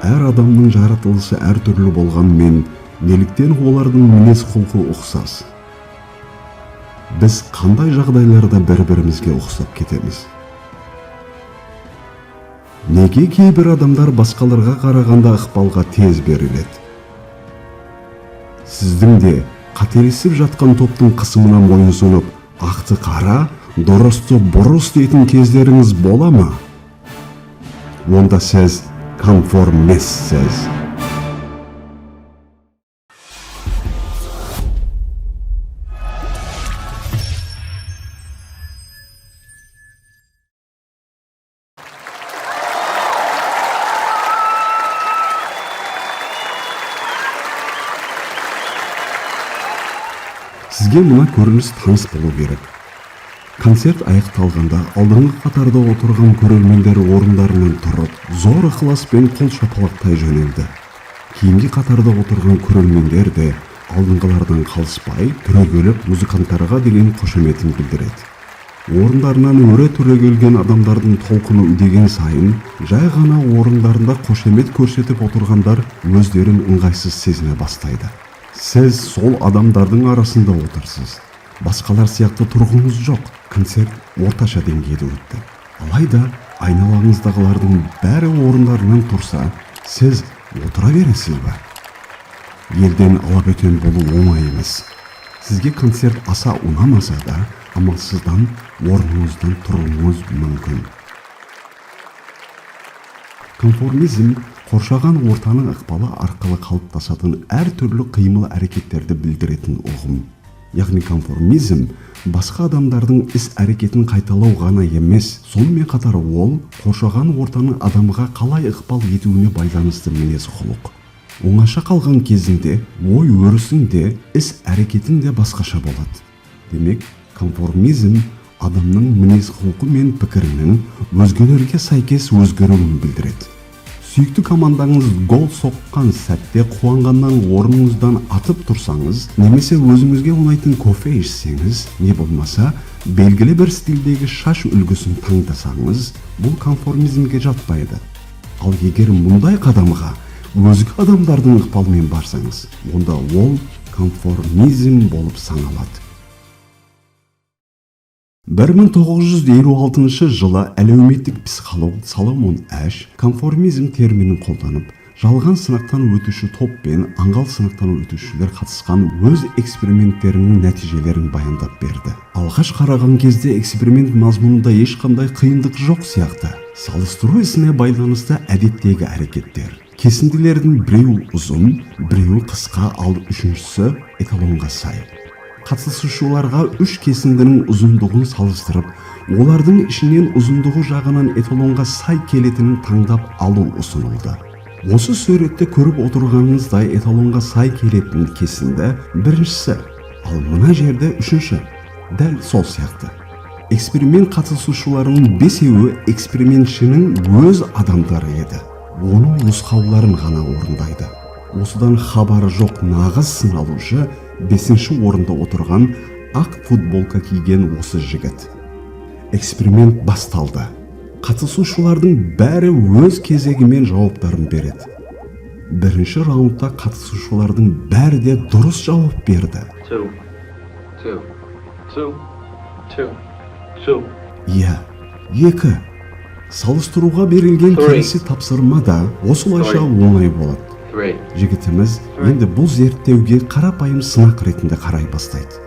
әр адамның жаратылысы әр түрлі болғанмен, неліктен олардың мінез құлқы ұқсас? Біз қандай жағдайларда бір-бірімізге ұқсап кетеміз? Неге кейбір адамдар басқаларға қарағанда ықпалға тез беріледі? Сіздің де қателесіп жатқан топтың қысымына мойынсұнып, ақты қара, дұрысты бұрыс дейтін кездеріңіз бола ма? Онда сіз конформиссіз. Сізге мына көрініс таныс болу керек. Концерт аяқталғанда алдыңғы қатарда отырған көрермендер орындарынан тұрып, зор ықыласпен қол шапалақтай жөнелді. Кейінгі қатарда отырған көрермендер де алдыңғылардан қалыспай, түрегеліп музыканттарға деген қошеметін білдіреді. Орындарынан өре түрегелген адамдардың толқыны үдеген сайын, жай ғана орындарында қошемет көрсетіп отырғандар өздерін ыңғайсыз сезіне бастайды. Сіз сол адамдардың арасында отырсыз. Басқалар сияқты тұрғыңыз жоқ. Концерт орташа деңгейде өтті. Алайда айналаңыздағылардың бәрі орындарынан тұрса, сіз отыра бересіз бе? Елден алабөтен болу оңай емес. Сізге концерт аса ұнамаса да, амалсыздан орныңыздан тұруыңыз мүмкін. Конформизм қоршаған ортаның ықпалы арқылы қалыптасатын әр түрлі қимыл әрекеттерді білдіретін ұғым. Яғни конформизм басқа адамдардың іс әрекетін қайталау ғана емес, сонымен қатар ол қоршаған ортаның адамға қалай ықпал етуіне байланысты мінез құлық. Оңаша қалған кезінде ой өрісінде іс әрекетің де басқаша болады. Демек, конформизм адамның мінез құлқы мен пікірінің өзгелерге сәйкес өзгеруін білдіреді. Сүйікті командаңыз гол соққан сәтте қуанғаннан орныңыздан атып тұрсаңыз, немесе өзіңізге ұнайтын кофе ішсеңіз, не болмаса белгілі бір стильдегі шаш үлгісін таңдасаңыз, бұл конформизмге жатпайды. Ал егер мұндай қадамға өзге адамдардың ықпалымен барсаңыз, онда ол конформизм болып саналады. 1956 жылы әлеуметтік психолог Соломон Аш конформизм терминін қолданып, жалған сынақтан өтуші топ пен аңғал сынақтан өтушілер қатысқан өз эксперименттерінің нәтижелерін баяндап берді. Алғаш қараған кезде эксперимент мазмұнында ешқандай қиындық жоқ сияқты. Салыстыру ісіне байланысты әдеттегі әрекеттер. Кесінділердің біреуі ұзын, біреуі қысқа, ал үшіншісі эталонға сай. Қатысушыларға үш кесіндінің ұзындығын салыстырып, олардың ішінен ұзындығы жағынан эталонға сай келетінін таңдап алу ұсынылды. Осы суретте көріп отырғаныңыздай эталонға сай келетін кесінді біріншісі, ал мына жерде үшінші, дәл сол сияқты. Эксперимент қатысушыларының бесеуі экспериментшінің өз адамдары еді. Оның нұсқауларын ғана орындайды. Осыдан хабары жоқ нағыз сыналушы 5-ші орында отырған ақ футболка киген осы жігіт. Эксперимент басталды. Қатысушылардың бәрі өз кезегімен жауаптарын береді. Бірінші раундта қатысушылардың бәрі де дұрыс жауап берді. Иә, 2. Салыстыруға берілген келесі тапсырма да осылайша оңай болады. Жігітіміз енді бұл зерттеуге қарапайым сынақ ретінде қарай бастайды.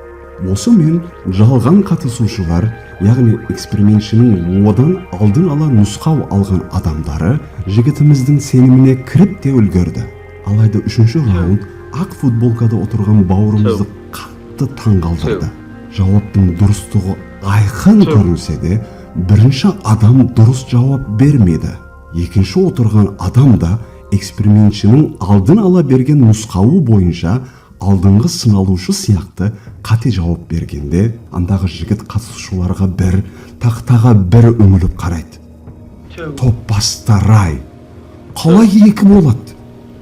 Осымен жалған қатысушылар, яғни экспериментшінің одан алдын ала нұсқау алған адамдары жігітіміздің сеніміне кіріп те үлгерді. Алайда 3-ші раунд ақ футболкада отырған бауырымызды қатты таңғалдырды. Жауаптың дұрыстығы айқын көрінсе де, бірінші адам дұрыс жауап бермеді. Екінші отырған адам да экспериментшінің алдын ала берген нұсқауы бойынша алдыңғы сыналушы сияқты қате жауап бергенде, андағы жігіт қатысушыларға бір, тақтаға бір үңіліп қарайды. Топастар-ай, қалай 2 болады?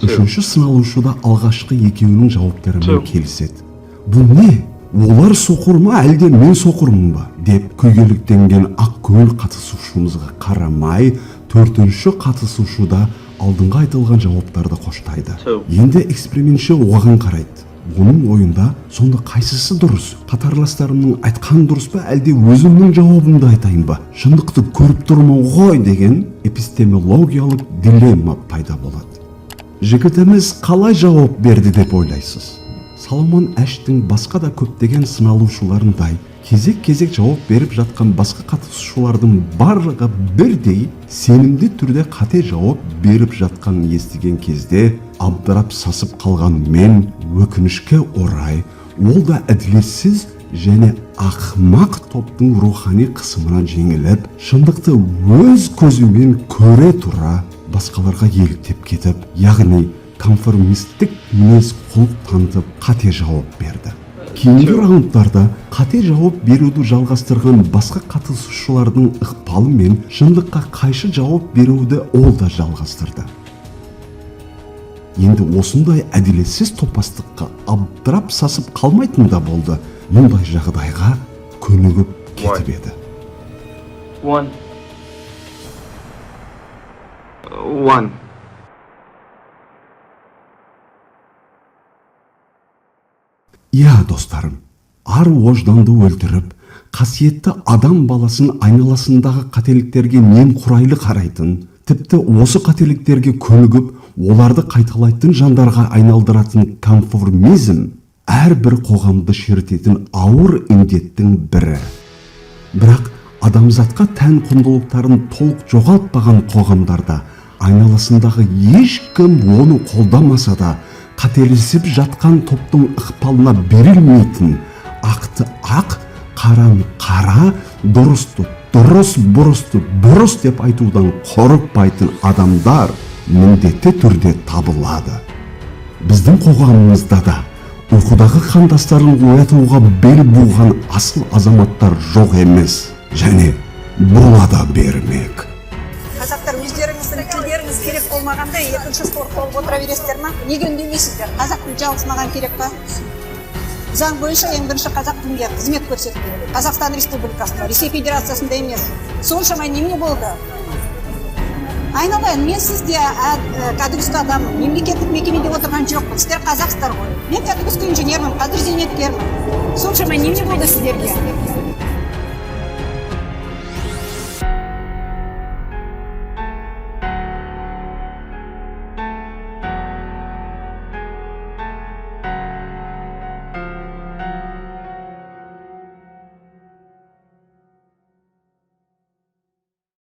Үшінші сыналушыда алғашқы екеуінің жауаптарымен келіседі. Бұл не? Олар соқыр ма, әлде мен соқырмын ба? Деп күйгеліктенген ақ көңіл қатысушымызға қарамай, 4-ші қатысушыда алдыңғы айтылған жауаптарды қоштайды. Енді экспериментші оған қарайды. Оның ойында сонда қайсысы дұрыс? Қатарластарымның айтқан дұрыс па, әлде өзімнің жауабымды айтайын ба? Шындықты көріп тұрмын ғой деген эпистемологиялық дилемма пайда болады. Жігітіміз қалай жауап берді деп ойлайсыз? Соломон Эштің басқа да көптеген сыналушыларындай кезек-кезек жауап беріп жатқан басқа қатысушылардың барлығы бірдей сенімді түрде қате жауап беріп жатқанын естіген кезде абдырап сасып қалған мен өкінішке орай ол да әділетсіз және ақымақ топтың рухани қысымына жеңіліп, шындықты өз көзімен көре тұра басқаларға еліктеп кетіп, яғни конформистік мінез құлық танытып қате жауап берді. Кейінгі раундтарда қате жауап беруді жалғастырған басқа қатысушылардың ықпалымен шындыққа қайшы жауап беруді ол да жалғастырды. Енді осындай әділетсіз топастыққа абдырап сасып қалмайтын да болды. Мұндай жағдайға көнігіп кетіп еді. Иә, достарым, ар ожданды өлтіріп, қасиетті адам баласын айналасындағы қателіктерге немқұрайлы қарайтын, тіпті осы қателіктерге көнігіп, оларды қайталайтын жандарға айналдыратын конформизм әрбір қоғамды шертетін ауыр індеттің бірі. Бірақ адамзатқа тән құндылықтарын толық жоғалтпаған қоғамдарда айналасындағы ешкім оны қолдамаса да қателесіп жатқан топтың ықпалына берілмейтін, ақты ақ, қараны қара, дұрысты дұрыс, бұрысты бұрыс деп айтудан қорықпайтын адамдар міндетті түрде табылады. Біздің қоғамымызда да ұйқыдағы қандастарын оятуға бел буған асыл азаматтар жоқ емес, және бола да бермек. Қазақтар өздеріңіздің тілдеріңіз керек болмағанда екінші спорт болып отыра бересіздер ма? Неге үндемейсіздер? Қазақ тілі жалғыз маған керек па? Заң бойынша ең бірінші қазақ тілінде қызмет көрсету керек. Қазақстан Республикасында, Ресей Федерациясында емес. Соншама неме болды? Айналайын, мен сізде кәдімгі адам, мемлекеттік мекемеде отырған жоқпын. Сіздер қазақстар ғой. Мен кәдімгі инженермін, қазір зейнеткермін. Соншама неме болды сіздерге?